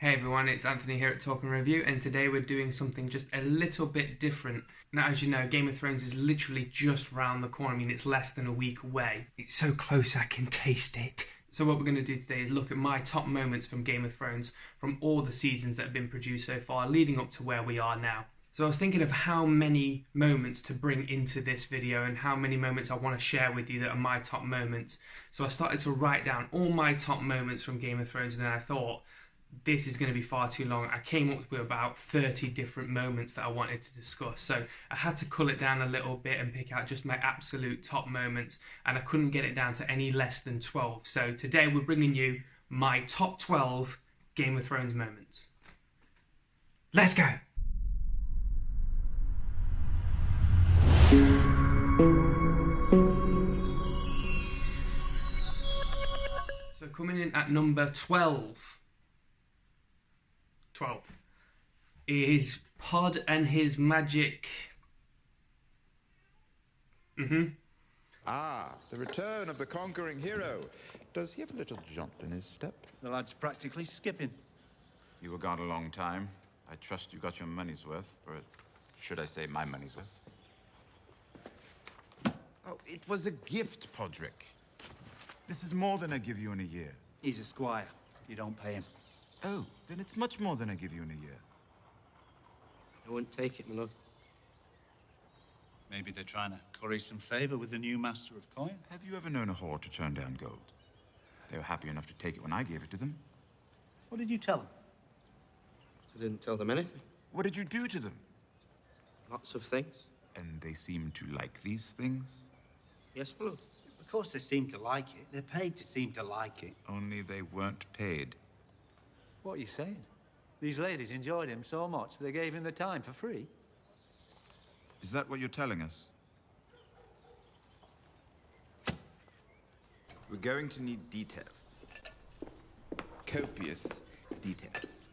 Hey everyone, it's Anthony here at Talk and Review, and today we're doing something just a little bit different. Now, as you know, Game of Thrones is literally just round the corner. I mean, it's less than a week away. It's so close I can taste it. So what we're going to do today is look at my top moments from Game of Thrones from all the seasons that have been produced so far, leading up to where we are now. So I was thinking of how many moments to bring into this video and how many moments I want to share with you that are my top moments. So I started to write down all my top moments from Game of Thrones, and then I thought, this is going to be far too long. I came up with about 30 different moments that I wanted to discuss. So I had to cull it down a little bit and pick out just my absolute top moments, and I couldn't get it down to any less than 12. So today we're bringing you my top 12 Game of Thrones moments. Let's go! So coming in at number 12 is Pod and his magic. Ah, the return of the conquering hero. Does he have a little jaunt in his step? The lad's practically skipping. You were gone a long time. I trust you got your money's worth, or should I say my money's worth? Oh, it was a gift, Podrick. This is more than I give you in a year. He's a squire. You don't pay him. Oh, then it's much more than I give you in a year. I wouldn't take it, my lord. Maybe they're trying to curry some favor with the new master of coin. Have you ever known a whore to turn down gold? They were happy enough to take it when I gave it to them. What did you tell them? I didn't tell them anything. What did you do to them? Lots of things. And they seem to like these things? Yes, my lord. Of course they seem to like it. They're paid to seem to like it. Only they weren't paid. What are you saying? These ladies enjoyed him so much they gave him the time for free? Is that what you're telling us? We're going to need details. Copious details.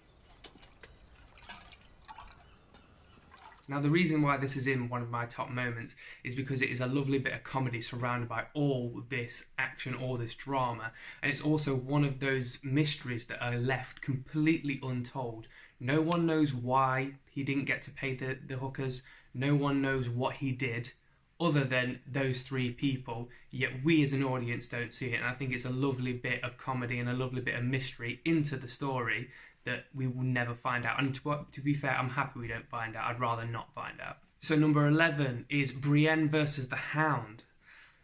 Now, the reason why this is in one of my top moments is because it is a lovely bit of comedy surrounded by all this action, all this drama, and it's also one of those mysteries that are left completely untold. No one knows why he didn't get to pay the hookers. No one knows what he did other than those three people, yet we as an audience don't see it, and I think it's a lovely bit of comedy and a lovely bit of mystery into the story that we will never find out. And to be fair, I'm happy we don't find out. I'd rather not find out. So number 11 is Brienne versus the Hound.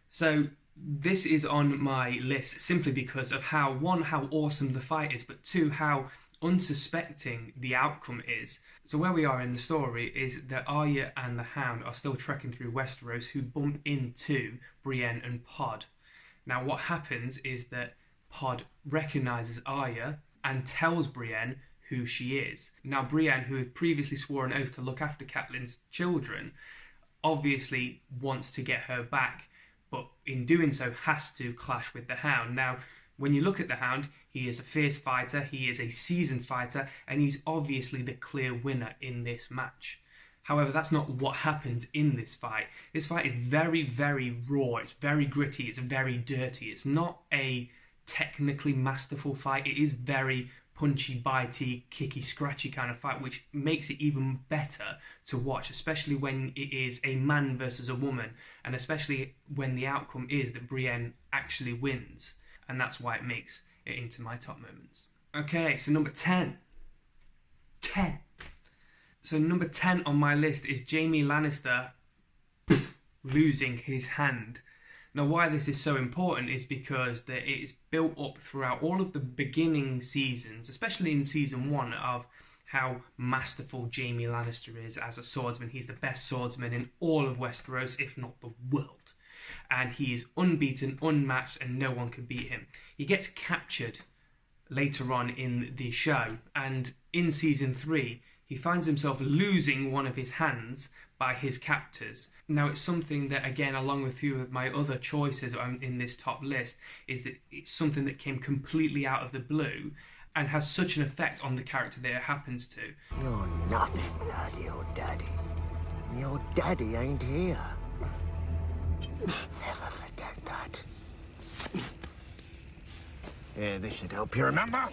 So this is on my list simply because of how awesome the fight is, but two, how unsuspecting the outcome is. So where we are in the story is that Arya and the Hound are still trekking through Westeros, who bump into Brienne and Pod. Now what happens is that Pod recognises Arya and tells Brienne who she is. Now Brienne, who had previously swore an oath to look after Catelyn's children, obviously wants to get her back, but in doing so has to clash with the Hound. Now, when you look at the Hound, he is a fierce fighter, he is a seasoned fighter, and he's obviously the clear winner in this match. However, that's not what happens in this fight. This fight is very, very raw, it's very gritty, it's very dirty. It's not a technically masterful fight. It is very punchy, bitey, kicky, scratchy kind of fight, which makes it even better to watch, especially when it is a man versus a woman, and especially when the outcome is that Brienne actually wins, and that's why it makes it into my top moments. Okay, so number 10. So number 10 on my list is Jaime Lannister losing his hand. Now, why this is so important is because that it is built up throughout all of the beginning seasons, especially in season 1, of how masterful Jaime Lannister is as a swordsman. He's the best swordsman in all of Westeros, if not the world. And he is unbeaten, unmatched, and no one can beat him. He gets captured later on in the show, and in season 3, he finds himself losing one of his hands by his captors. Now, it's something that, again, along with a few of my other choices in this top list, is that it's something that came completely out of the blue and has such an effect on the character that it happens to. You're nothing without your daddy. Your daddy ain't here. Never forget that. Here, this should help you remember.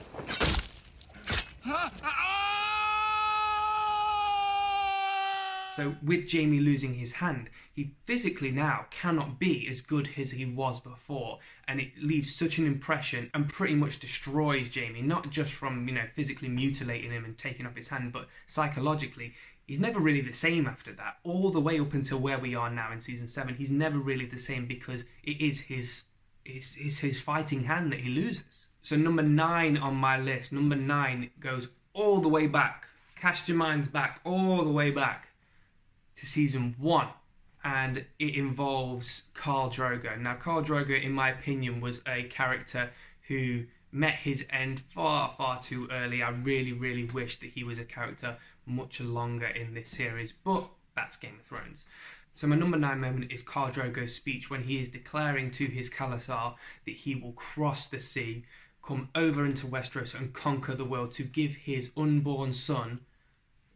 So with Jaime losing his hand, he physically now cannot be as good as he was before, and it leaves such an impression and pretty much destroys Jaime, not just from, physically mutilating him and taking off his hand, but psychologically. He's never really the same after that. All the way up until where we are now in season 7, he's never really the same because it is his fighting hand that he loses. So number 9 on my list, number 9 goes all the way back. Cast your minds back all the way back to season 1, and it involves Khal Drogo. Now, Khal Drogo, in my opinion, was a character who met his end far, far too early. I really, really wish that he was a character much longer in this series, but that's Game of Thrones. So my number 9 moment is Khal Drogo's speech when he is declaring to his Khalasar that he will cross the sea, come over into Westeros and conquer the world to give his unborn son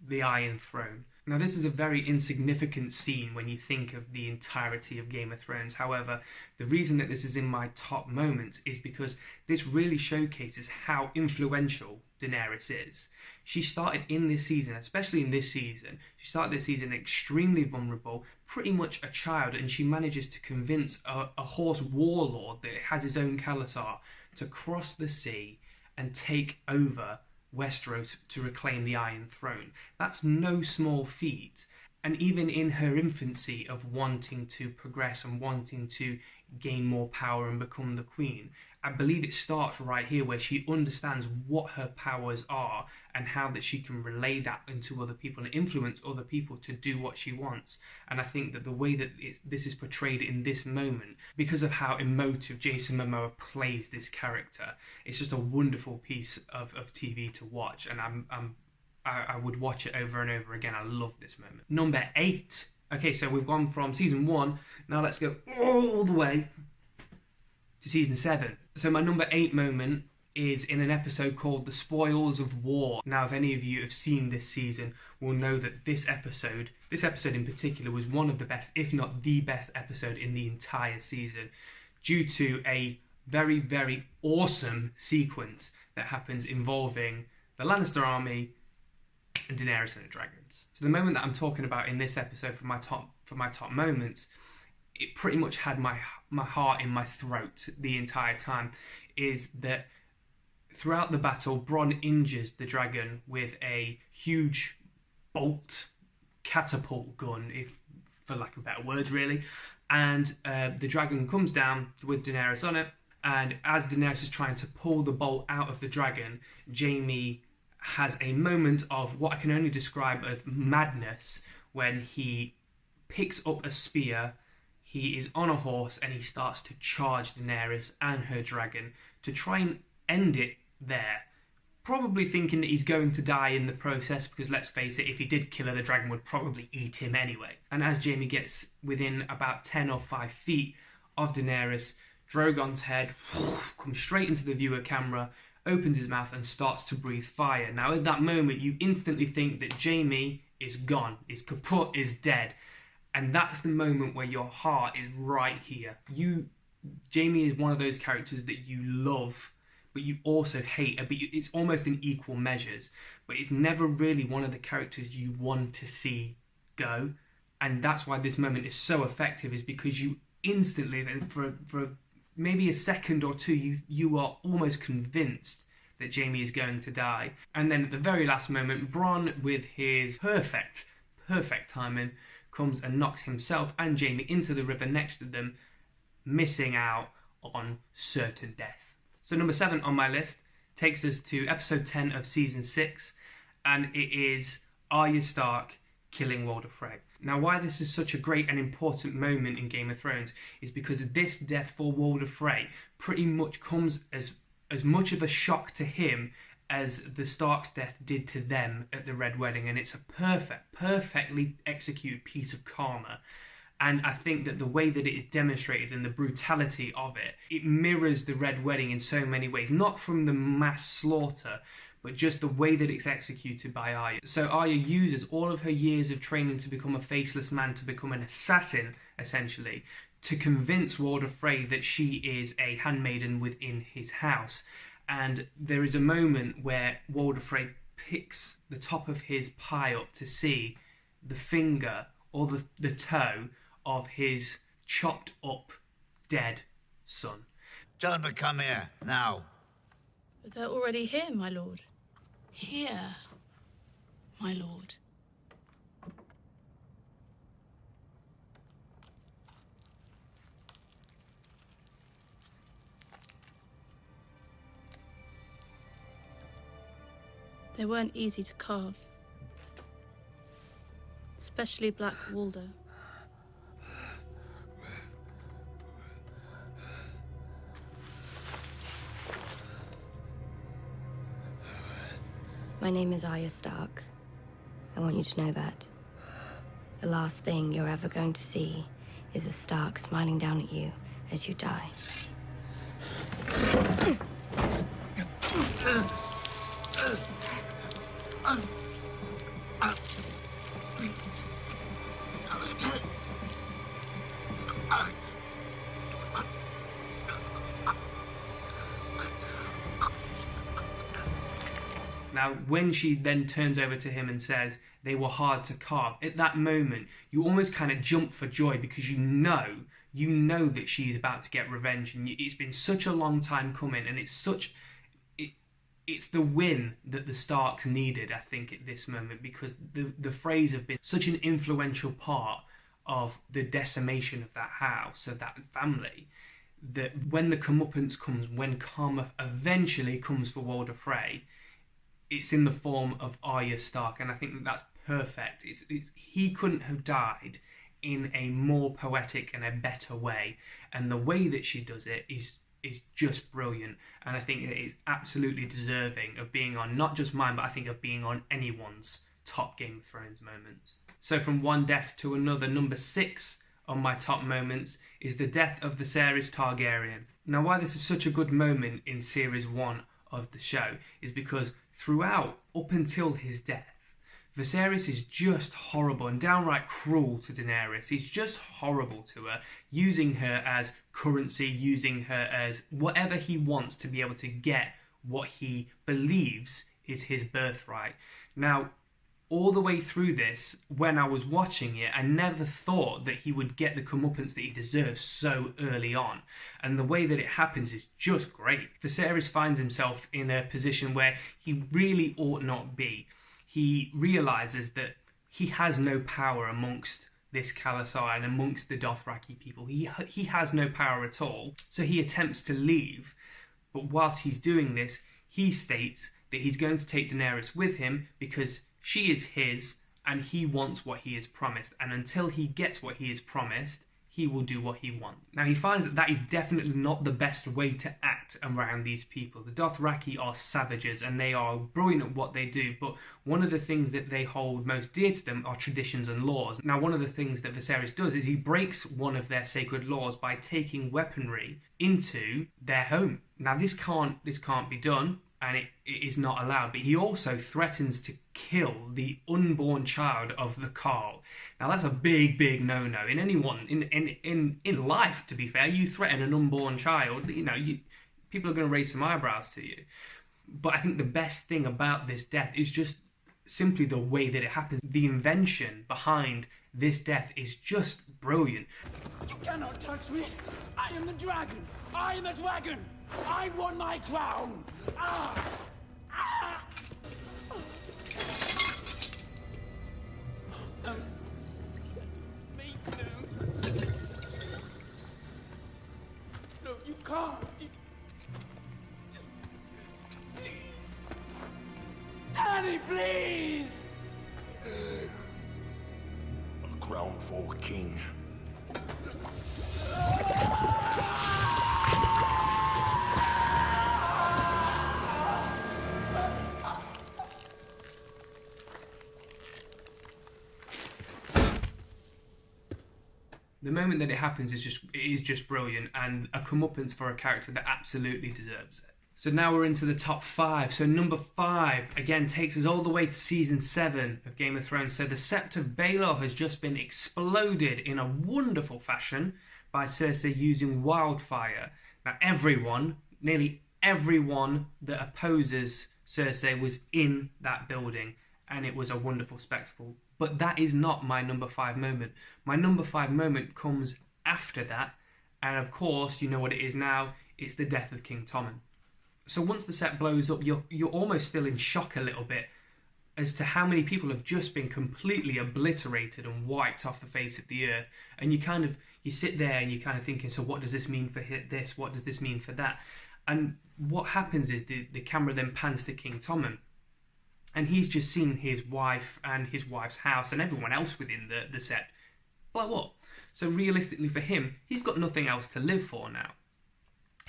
the Iron Throne. Now, this is a very insignificant scene when you think of the entirety of Game of Thrones. However, the reason that this is in my top moments is because this really showcases how influential Daenerys is. She started in this season, especially in this season, she started this season extremely vulnerable, pretty much a child, and she manages to convince a horse warlord that has his own Khalasar to cross the sea and take over Westeros to reclaim the Iron Throne. That's no small feat. And even in her infancy of wanting to progress and wanting to gain more power and become the queen, I believe it starts right here where she understands what her powers are and how that she can relay that into other people and influence other people to do what she wants. And I think that the way that this is portrayed in this moment, because of how emotive Jason Momoa plays this character, it's just a wonderful piece of TV to watch, and I would watch it over and over again. I love this moment. Number 8. Okay, so we've gone from season 1, now let's go all the way to season 7. So my number 8 moment is in an episode called The Spoils of War. Now, if any of you have seen this season, will know that this episode in particular, was one of the best, if not the best episode in the entire season, due to a very, very awesome sequence that happens involving the Lannister army and Daenerys and the dragons. So the moment that I'm talking about in this episode for my top moments, it pretty much had my heart in my throat the entire time, is that throughout the battle, Bronn injures the dragon with a huge bolt catapult gun, if for lack of better words, really. And the dragon comes down with Daenerys on it, and as Daenerys is trying to pull the bolt out of the dragon, Jaime has a moment of what I can only describe as madness when he picks up a spear. He is on a horse and he starts to charge Daenerys and her dragon to try and end it there. Probably thinking that he's going to die in the process, because let's face it, if he did kill her, the dragon would probably eat him anyway. And as Jaime gets within about 10 or 5 feet of Daenerys, Drogon's head comes straight into the viewer camera, opens his mouth and starts to breathe fire. Now at that moment, you instantly think that Jaime is gone, is kaput, is dead. And that's the moment where your heart is right here. Jaime is one of those characters that you love, but you also hate. But it's almost in equal measures. But it's never really one of the characters you want to see go. And that's why this moment is so effective, is because you instantly, for maybe a second or two, you are almost convinced that Jaime is going to die. And then at the very last moment, Bronn, with his perfect timing, comes and knocks himself and Jaime into the river next to them, missing out on certain death. So number 7 on my list takes us to episode 10 of season 6, and it is Arya Stark killing Walder Frey. Now, why this is such a great and important moment in Game of Thrones is because this death for Walder Frey pretty much comes as much of a shock to him as the Stark's death did to them at the Red Wedding, and it's a perfectly executed piece of karma. And I think that the way that it is demonstrated and the brutality of it, it mirrors the Red Wedding in so many ways. Not from the mass slaughter, but just the way that it's executed by Arya. So Arya uses all of her years of training to become a faceless man, to become an assassin, essentially, to convince Walder Frey that she is a handmaiden within his house. And there is a moment where Walder Frey picks the top of his pie up to see the finger or the toe of his chopped up dead son. Tell him to come here, now. But they're already here, my lord. Here, my lord. They weren't easy to carve, especially Black Waldo. My name is Arya Stark. I want you to know that. The last thing you're ever going to see is a Stark smiling down at you as you die. Now, when she then turns over to him and says they were hard to carve, at that moment, you almost kind of jump for joy because you know that she's about to get revenge, and it's been such a long time coming, and it's the win that the Starks needed, I think, at this moment, because the Freys have been such an influential part of the decimation of that house, of that family, that when the comeuppance comes, when karma eventually comes for Walder Frey, it's in the form of Arya Stark, and I think that's perfect. He couldn't have died in a more poetic and a better way, and the way that she does it is just brilliant, and I think it is absolutely deserving of being on not just mine, but I think of being on anyone's top Game of Thrones moments. So from one death to another, number 6 on my top moments is the death of Viserys Targaryen. Now, why this is such a good moment in series 1 of the show is because throughout, up until his death, Viserys is just horrible and downright cruel to Daenerys. He's just horrible to her, using her as currency, using her as whatever he wants to be able to get what he believes is his birthright. Now, all the way through this, when I was watching it, I never thought that he would get the comeuppance that he deserves so early on. And the way that it happens is just great. Viserys finds himself in a position where he really ought not be. He realises that he has no power amongst this Khalasar and amongst the Dothraki people. He has no power at all. So he attempts to leave. But whilst he's doing this, he states that he's going to take Daenerys with him because she is his, and he wants what he is promised. And until he gets what he is promised, he will do what he wants. Now, he finds that that is definitely not the best way to act around these people. The Dothraki are savages, and they are brilliant at what they do, but one of the things that they hold most dear to them are traditions and laws. Now, one of the things that Viserys does is he breaks one of their sacred laws by taking weaponry into their home. Now, this can't be done, and it is not allowed, but he also threatens to kill the unborn child of the Carl. Now, that's a big no-no. In anyone, in life, to be fair, you threaten an unborn child, people are going to raise some eyebrows to you. But I think the best thing about this death is just simply the way that it happens. The invention behind this death is just brilliant. You cannot touch me! I am the dragon! I am the dragon! I won my crown! Ah! Ah! No, you can't! Daddy, please! A crown for a king. The moment that it happens is just brilliant, and a comeuppance for a character that absolutely deserves it. So now we're into the top 5. So number 5, again, takes us all the way to season 7 of Game of Thrones. So the Sept of Baelor has just been exploded in a wonderful fashion by Cersei using wildfire. Now nearly everyone that opposes Cersei was in that building, and it was a wonderful spectacle. But that is not my number 5 moment. My number 5 moment comes after that, and of course, you know what it is now. It's the death of King Tommen. So once the set blows up, you're almost still in shock a little bit as to how many people have just been completely obliterated and wiped off the face of the earth. And you sit there and you're kind of thinking, so what does this mean for this? What does this mean for that? And what happens is the camera then pans to King Tommen, and he's just seen his wife and his wife's house and everyone else within the set blow up. So realistically for him, he's got nothing else to live for now.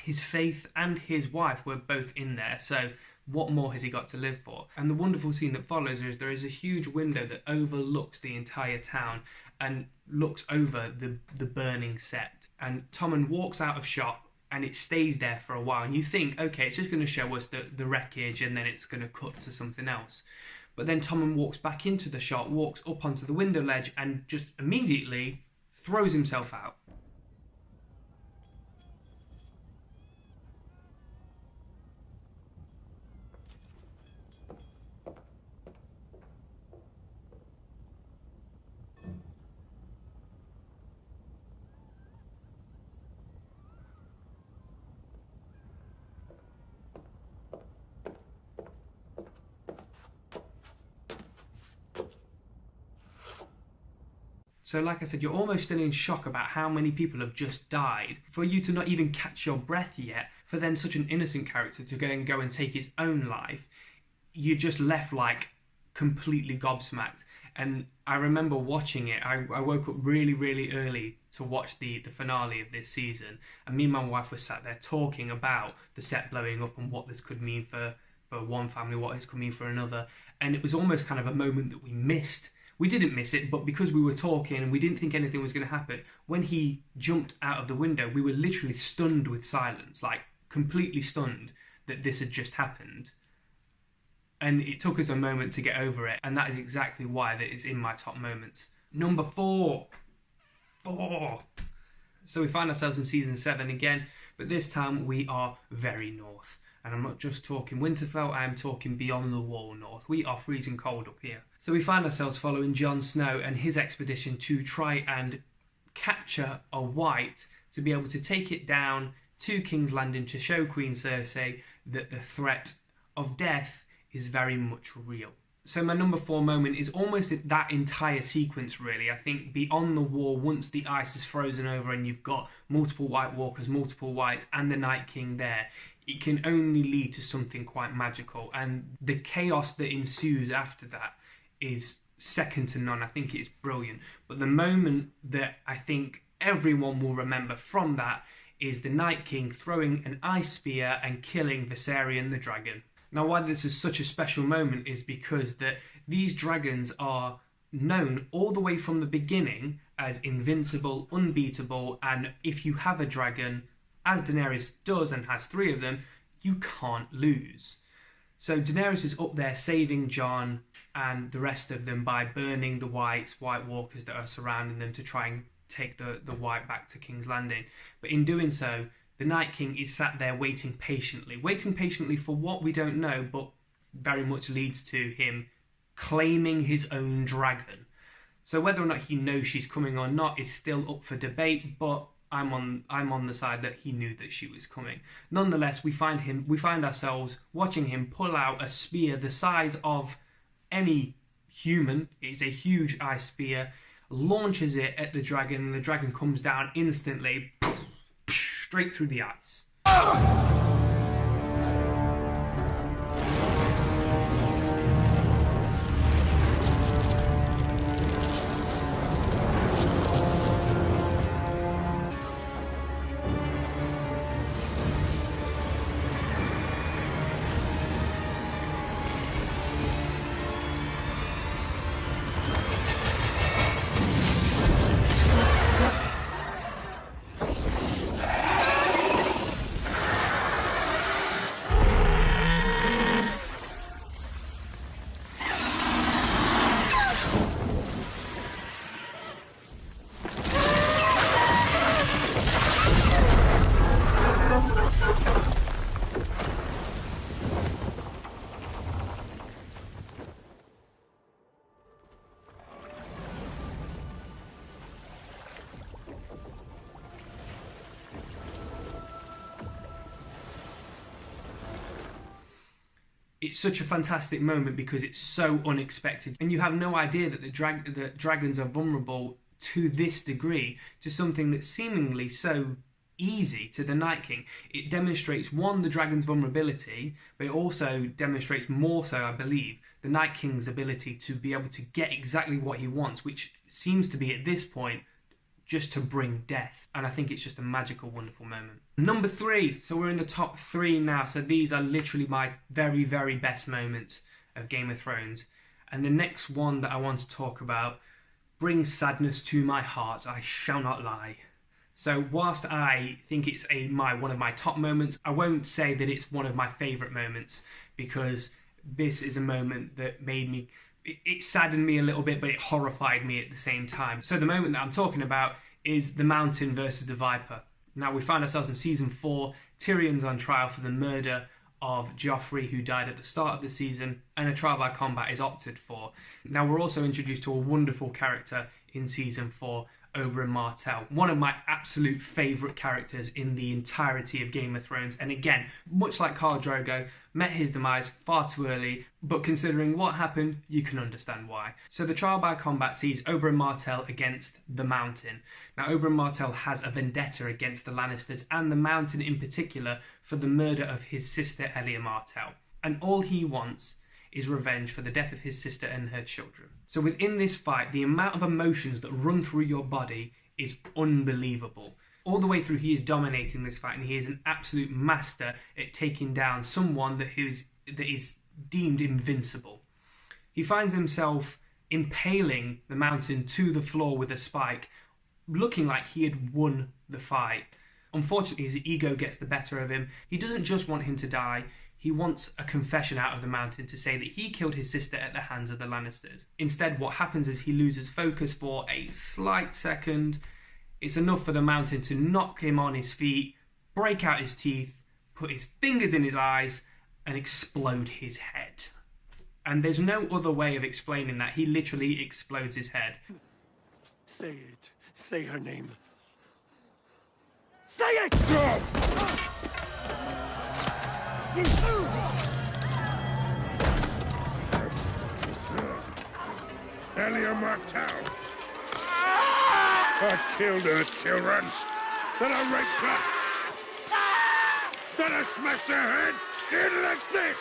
His faith and his wife were both in there, so what more has he got to live for? And the wonderful scene that follows is there is a huge window that overlooks the entire town and looks over the burning set. And Tommen walks out of shot, and it stays there for a while. And you think, okay, it's just going to show us the wreckage, and then it's going to cut to something else. But then Tommen walks back into the shot, walks up onto the window ledge, and just immediately throws himself out. So like I said, you're almost still in shock about how many people have just died. For you to not even catch your breath yet, for then such an innocent character to go and take his own life, you're just left like completely gobsmacked. And I remember watching it. I woke up really, really early to watch the finale of this season, and me and my wife were sat there talking about the set blowing up and what this could mean for one family, what this could mean for another. And it was almost kind of a moment that we missed. We didn't miss it, but because we were talking and we didn't think anything was going to happen, when he jumped out of the window, we were literally stunned with silence, like completely stunned that this had just happened. And it took us a moment to get over it, and that is exactly why that is in my top moments. Number 4. So we find ourselves in season 7 again, but this time we are very north. And I'm not just talking Winterfell, I am talking beyond the wall north. We are freezing cold up here. So we find ourselves following Jon Snow and his expedition to try and capture a white to be able to take it down to King's Landing to show Queen Cersei that the threat of death is very much real. So my number 4 moment is almost that entire sequence, really. I think beyond the wall, once the ice is frozen over and you've got multiple White Walkers, multiple Whites, and the Night King there, it can only lead to something quite magical. And the chaos that ensues after that is second to none. I think it's brilliant. But the moment that I think everyone will remember from that is the Night King throwing an ice spear and killing Viserion the dragon. Now, why this is such a special moment is because that these dragons are known all the way from the beginning as invincible, unbeatable, and if you have a dragon, as Daenerys does and has 3 of them, you can't lose. So Daenerys is up there saving Jon and the rest of them by burning the White Walkers that are surrounding them to try and take the White back to King's Landing. But in doing so, the Night King is sat there waiting patiently for what we don't know, but very much leads to him claiming his own dragon. So whether or not he knows she's coming or not is still up for debate, but I'm on the side that he knew that she was coming. Nonetheless, we find ourselves watching him pull out a spear the size of any human. It's a huge ice spear, launches it at the dragon, and the dragon comes down instantly, straight through the ice. It's such a fantastic moment because it's so unexpected, and you have no idea that the dragons are vulnerable to this degree to something that's seemingly so easy to the Night King. It demonstrates, one, the dragon's vulnerability, but it also demonstrates more so, I believe, the Night King's ability to be able to get exactly what he wants, which seems to be at this point just to bring death. And I think it's just a magical, wonderful moment. Number 3, so we're in the top 3 now, so these are literally my very, very best moments of Game of Thrones. And the next one that I want to talk about brings sadness to my heart, I shall not lie. So whilst I think it's one of my top moments, I won't say that it's one of my favourite moments, because this is a moment that made me... It saddened me a little bit, but it horrified me at the same time. So the moment that I'm talking about is the Mountain versus the Viper. Now, we find ourselves in Season 4. Tyrion's on trial for the murder of Joffrey, who died at the start of the season, and a trial by combat is opted for. Now, we're also introduced to a wonderful character in Season 4, Oberyn Martell, one of my absolute favourite characters in the entirety of Game of Thrones. And again, much like Khal Drogo, met his demise far too early, but considering what happened, you can understand why. So the trial by combat sees Oberyn Martell against the Mountain. Now, Oberyn Martell has a vendetta against the Lannisters and the Mountain in particular for the murder of his sister Elia Martell. And all he wants is revenge for the death of his sister and her children. So within this fight, the amount of emotions that run through your body is unbelievable. All the way through, he is dominating this fight, and he is an absolute master at taking down someone that is deemed invincible. He finds himself impaling the Mountain to the floor with a spike, looking like he had won the fight. Unfortunately, his ego gets the better of him. He doesn't just want him to die, he wants a confession out of the Mountain to say that he killed his sister at the hands of the Lannisters. Instead, what happens is he loses focus for a slight second. It's enough for the Mountain to knock him on his feet, break out his teeth, put his fingers in his eyes, and explode his head. And there's no other way of explaining that. He literally explodes his head. Say it. Say her name. Say it! Elia Martell. I killed her children. Then I raped her. Then I smashed her head in like this.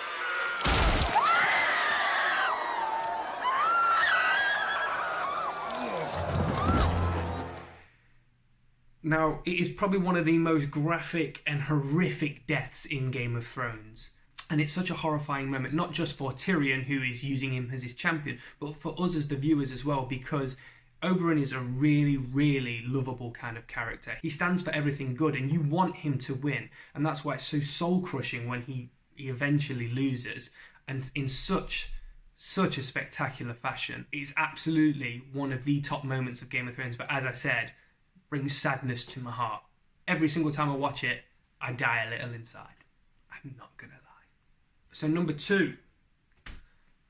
Now, it is probably one of the most graphic and horrific deaths in Game of Thrones. And it's such a horrifying moment, not just for Tyrion, who is using him as his champion, but for us as the viewers as well, because Oberyn is a really, really lovable kind of character. He stands for everything good, and you want him to win. And that's why it's so soul-crushing when he eventually loses. And in such a spectacular fashion. It's absolutely one of the top moments of Game of Thrones, but as I said, brings sadness to my heart. Every single time I watch it, I die a little inside. I'm not gonna lie. So number 2.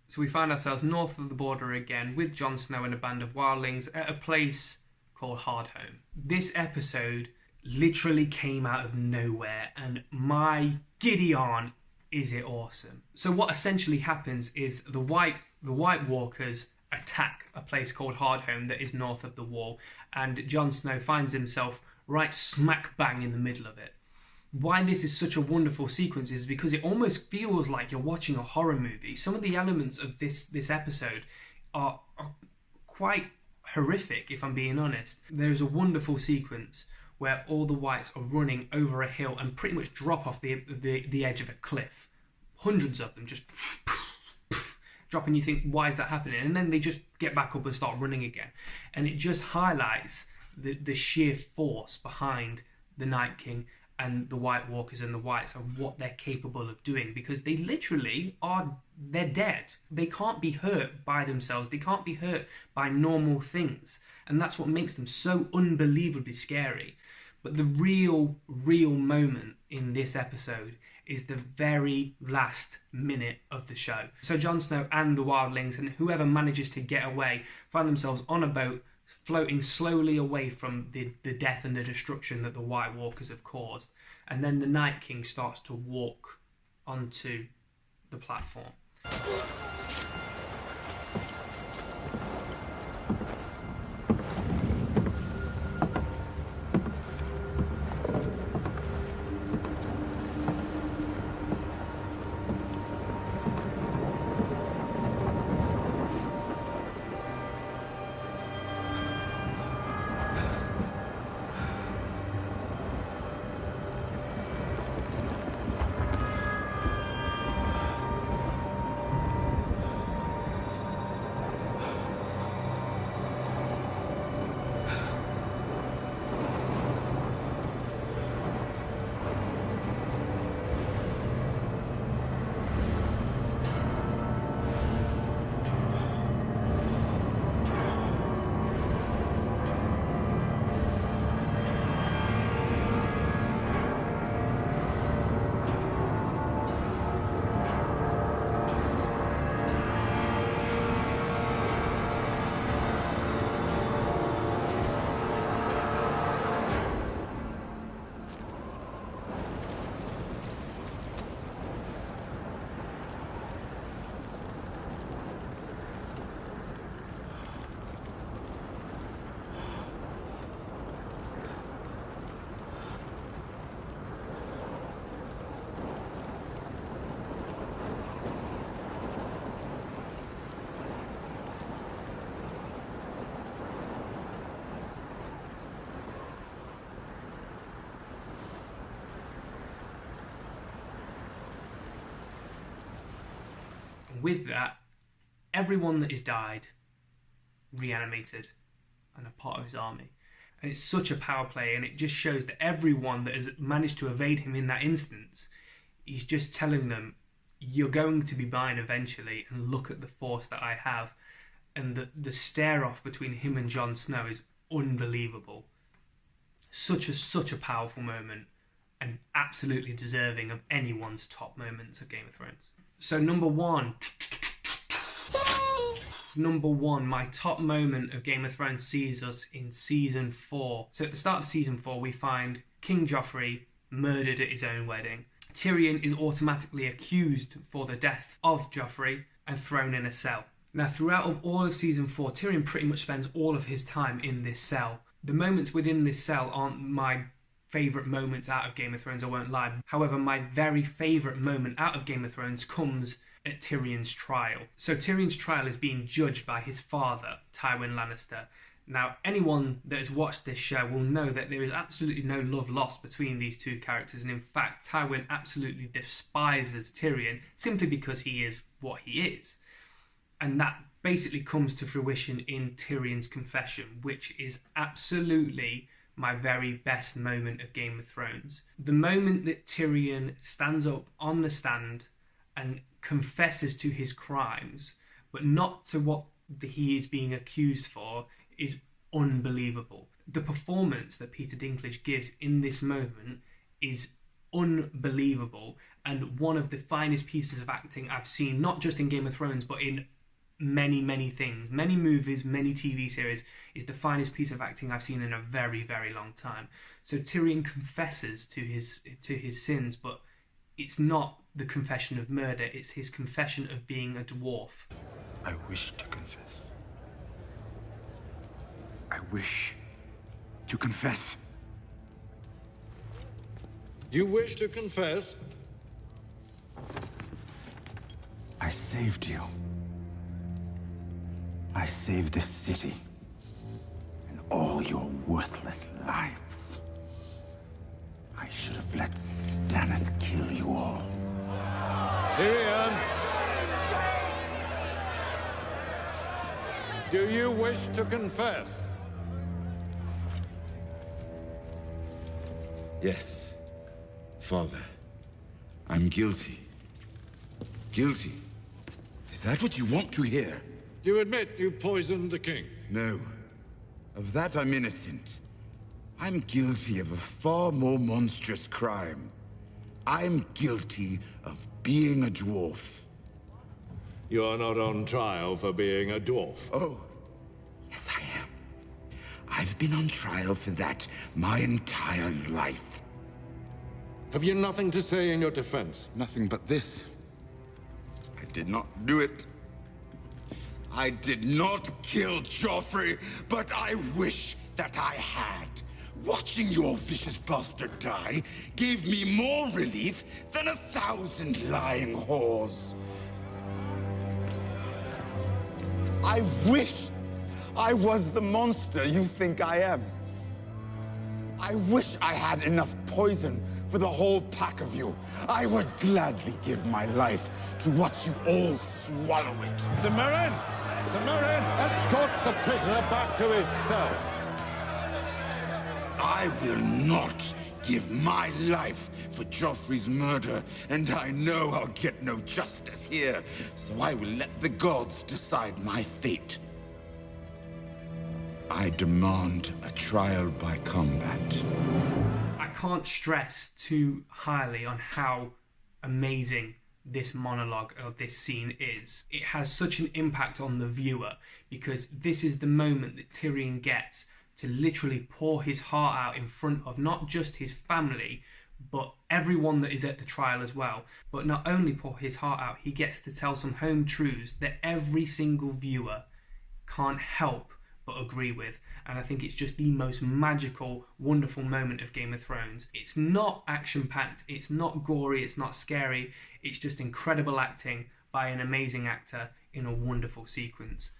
So we find ourselves north of the border again with Jon Snow and a band of wildlings at a place called Hardhome. This episode literally came out of nowhere, and my giddy on is it awesome. So what essentially happens is the White Walkers attack a place called Hardhome that is north of the wall, and Jon Snow finds himself right smack bang in the middle of it. Why this is such a wonderful sequence is because it almost feels like you're watching a horror movie. Some of the elements of this episode are quite horrific, if I'm being honest. There's a wonderful sequence where all the Whites are running over a hill and pretty much drop off the edge of a cliff. Hundreds of them just drop, and you think, why is that happening? And then they just get back up and start running again. And it just highlights the sheer force behind the Night King and the White Walkers and the Whites of what they're capable of doing, because they literally they're dead. They can't be hurt by themselves. They can't be hurt by normal things. And that's what makes them so unbelievably scary. But the real moment in this episode is the very last minute of the show. So Jon Snow and the wildlings and whoever manages to get away find themselves on a boat floating slowly away from the death and the destruction that the White Walkers have caused. And then the Night King starts to walk onto the platform. With that, everyone that has died, reanimated, and a part of his army. And it's such a power play, and it just shows that everyone that has managed to evade him in that instance, he's just telling them, you're going to be mine eventually, and look at the force that I have. And the stare-off between him and Jon Snow is unbelievable. Such a powerful moment, and absolutely deserving of anyone's top moments of Game of Thrones. So number one, my top moment of Game of Thrones sees us in season 4. So at the start of season 4, we find King Joffrey murdered at his own wedding. Tyrion is automatically accused for the death of Joffrey and thrown in a cell. Now, throughout of all of season 4, Tyrion pretty much spends all of his time in this cell. The moments within this cell aren't my favourite moments out of Game of Thrones, I won't lie. However, my very favourite moment out of Game of Thrones comes at Tyrion's trial. So Tyrion's trial is being judged by his father, Tywin Lannister. Now, anyone that has watched this show will know that there is absolutely no love lost between these two characters, and in fact, Tywin absolutely despises Tyrion simply because he is what he is. And that basically comes to fruition in Tyrion's confession, which is absolutely my very best moment of Game of Thrones. The moment that Tyrion stands up on the stand and confesses to his crimes, but not to what he is being accused for, is unbelievable. The performance that Peter Dinklage gives in this moment is unbelievable, and one of the finest pieces of acting I've seen, not just in Game of Thrones, but in many things, many movies, many TV series, is the finest piece of acting I've seen in a very long time. So Tyrion confesses to his sins, but it's not the confession of murder, it's his confession of being a dwarf. I wish to confess. I wish to confess. You wish to confess? I saved you. I saved this city and all your worthless lives. I should have let Stannis kill you all. Tyrion! Do you wish to confess? Yes, Father. I'm guilty. Guilty? Is that what you want to hear? You admit you poisoned the king? No. Of that I'm innocent. I'm guilty of a far more monstrous crime. I'm guilty of being a dwarf. You're not on trial for being a dwarf. Oh, yes I am. I've been on trial for that my entire life. Have you nothing to say in your defense? Nothing but this. did not do it. I did not kill Joffrey, but I wish that I had. Watching your vicious bastard die gave me more relief than 1,000 lying whores. I wish I was the monster you think I am. I wish I had enough poison for the whole pack of you. I would gladly give my life to watch you all swallow it. Sir Merrin! Sir Merrin, escort the prisoner back to his cell. I will not give my life for Joffrey's murder, and I know I'll get no justice here, so I will let the gods decide my fate. I demand a trial by combat. I can't stress too highly on how amazing this monologue of this scene is. It has such an impact on the viewer because this is the moment that Tyrion gets to literally pour his heart out in front of not just his family, but everyone that is at the trial as well. But not only pour his heart out, he gets to tell some home truths that every single viewer can't help but agree with. And I think it's just the most magical, wonderful moment of Game of Thrones. It's not action-packed, it's not gory, it's not scary, it's just incredible acting by an amazing actor in a wonderful sequence.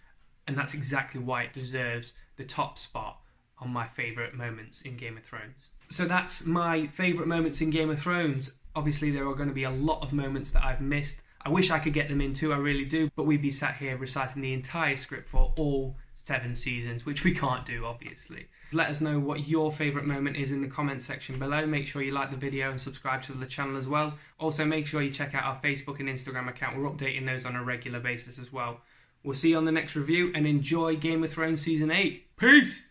And that's exactly why it deserves the top spot on my favourite moments in Game of Thrones. So that's my favourite moments in Game of Thrones. Obviously there are going to be a lot of moments that I've missed. I wish I could get them in too, I really do, but we'd be sat here reciting the entire script for all 7 seasons, which we can't do, obviously. Let us know what your favourite moment is in the comment section below. Make sure you like the video and subscribe to the channel as well. Also, make sure you check out our Facebook and Instagram account. We're updating those on a regular basis as well. We'll see you on the next review, and enjoy Game of Thrones Season 8. Peace!